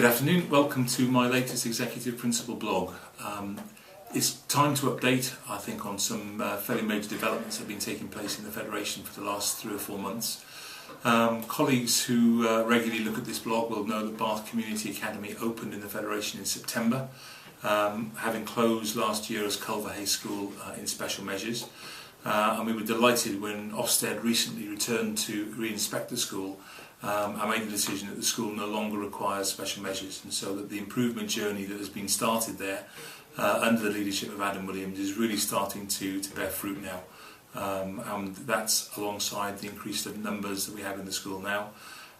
Good afternoon, welcome to my latest Executive Principal blog. It's time to update, I think, on some fairly major developments that have been taking place in the Federation for the last 3 or 4 months. Colleagues who regularly look at this blog will know that Bath Community Academy opened in the Federation in September, having closed last year as Culverhay School in special measures. And we were delighted when Ofsted recently returned to re-inspect the school. I made the decision that the school no longer requires special measures, and so that the improvement journey that has been started there under the leadership of Adam Williams is really starting to bear fruit now. And that's alongside the increased numbers that we have in the school now,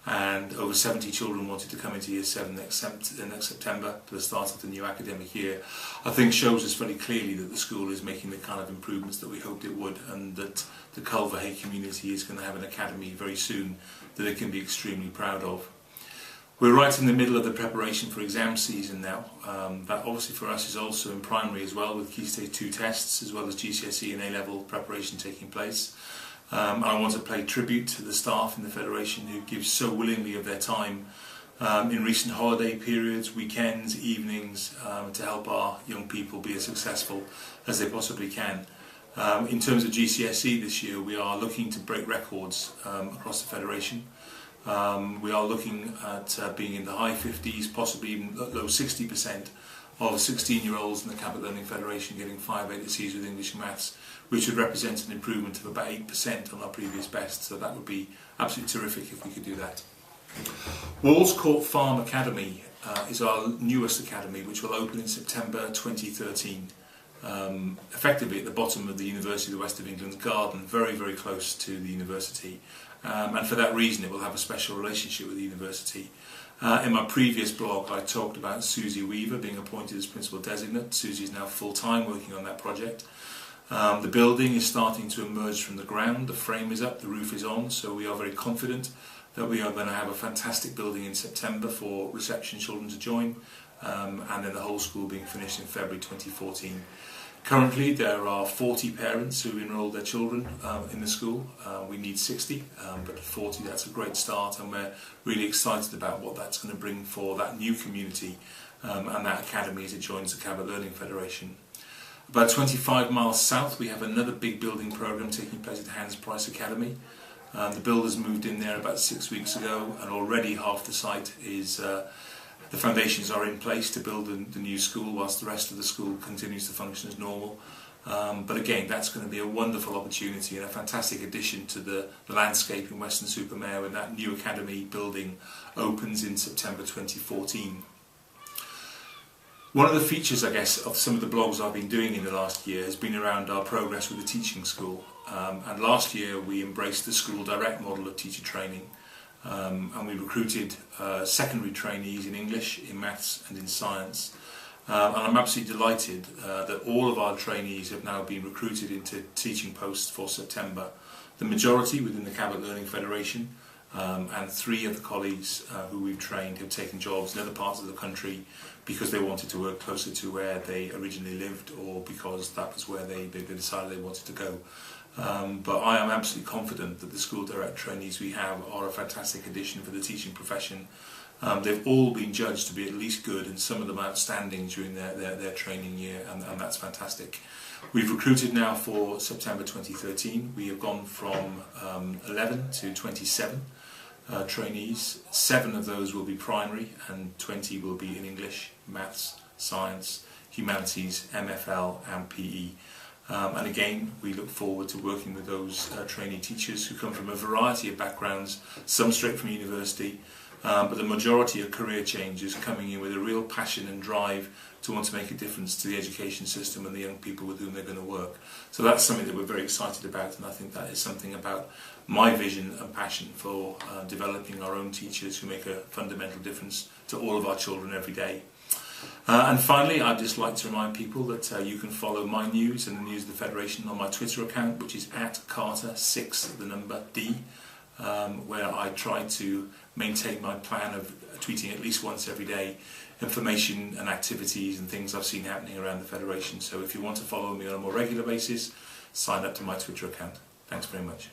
and over 70 children wanted to come into Year 7 next September to the start of the new academic year. I think shows us very clearly that the school is making the kind of improvements that we hoped it would, and that the Culverhay community is going to have an academy very soon that it can be extremely proud of. We're right in the middle of the preparation for exam season now. That obviously for us is also in primary as well, with Key Stage 2 tests as well as GCSE and A-level preparation taking place. I want to pay tribute to the staff in the Federation who give so willingly of their time in recent holiday periods, weekends, evenings, to help our young people be as successful as they possibly can. In terms of GCSE this year, we are looking to break records across the Federation. We are looking at being in the high 50s, possibly even low 60% of 16-year-olds in the Cabot Learning Federation getting 5 A-Cs with English and Maths, which would represent an improvement of about 8% on our previous best, so that would be absolutely terrific if we could do that. Walls Court Farm Academy is our newest academy, which will open in September 2013. Effectively at the bottom of the University of the West of England's garden, very, very close to the university. And for that reason it will have a special relationship with the university. In my previous blog I talked about Susie Weaver being appointed as Principal Designate. Susie is now full-time working on that project. The building is starting to emerge from the ground, the frame is up, the roof is on, so we are very confident that we are going to have a fantastic building in September for reception children to join, and then the whole school being finished in February 2014. Currently there are 40 parents who enrolled their children in the school. We need 60, but 40, that's a great start, and we're really excited about what that's going to bring for that new community and that academy as it joins the Cabot Learning Federation. About 25 miles south we have another big building programme taking place at Hans Price Academy. The builders moved in there about 6 weeks ago, and already half the site is the foundations are in place to build the new school, whilst the rest of the school continues to function as normal. But again, that's going to be a wonderful opportunity and a fantastic addition to the landscape in Weston-super-Mare when that new academy building opens in September 2014. One of the features, I guess, of some of the blogs I've been doing in the last year has been around our progress with the teaching school. And last year we embraced the school direct model of teacher training. And we recruited secondary trainees in English, in Maths and in Science. And I'm absolutely delighted that all of our trainees have now been recruited into teaching posts for September. The majority within the Cabot Learning Federation, and 3 of the colleagues who we've trained have taken jobs in other parts of the country because they wanted to work closer to where they originally lived, or because that was where they decided they wanted to go. But I am absolutely confident that the school direct trainees we have are a fantastic addition for the teaching profession. They've all been judged to be at least good, and some of them outstanding during their training year, and that's fantastic. We've recruited now for September 2013. We have gone from 11 to 27 trainees. 7 of those will be primary and 20 will be in English, Maths, Science, Humanities, MFL and PE. And again, we look forward to working with those trainee teachers who come from a variety of backgrounds, some straight from university, but the majority are career changers coming in with a real passion and drive to want to make a difference to the education system and the young people with whom they're going to work. So that's something that we're very excited about, and I think that is something about my vision and passion for developing our own teachers who make a fundamental difference to all of our children every day. And finally, I'd just like to remind people that you can follow my news and the news of the Federation on my Twitter account, which is @Carter6D, where I try to maintain my plan of tweeting at least once every day information and activities and things I've seen happening around the Federation. So if you want to follow me on a more regular basis, sign up to my Twitter account. Thanks very much.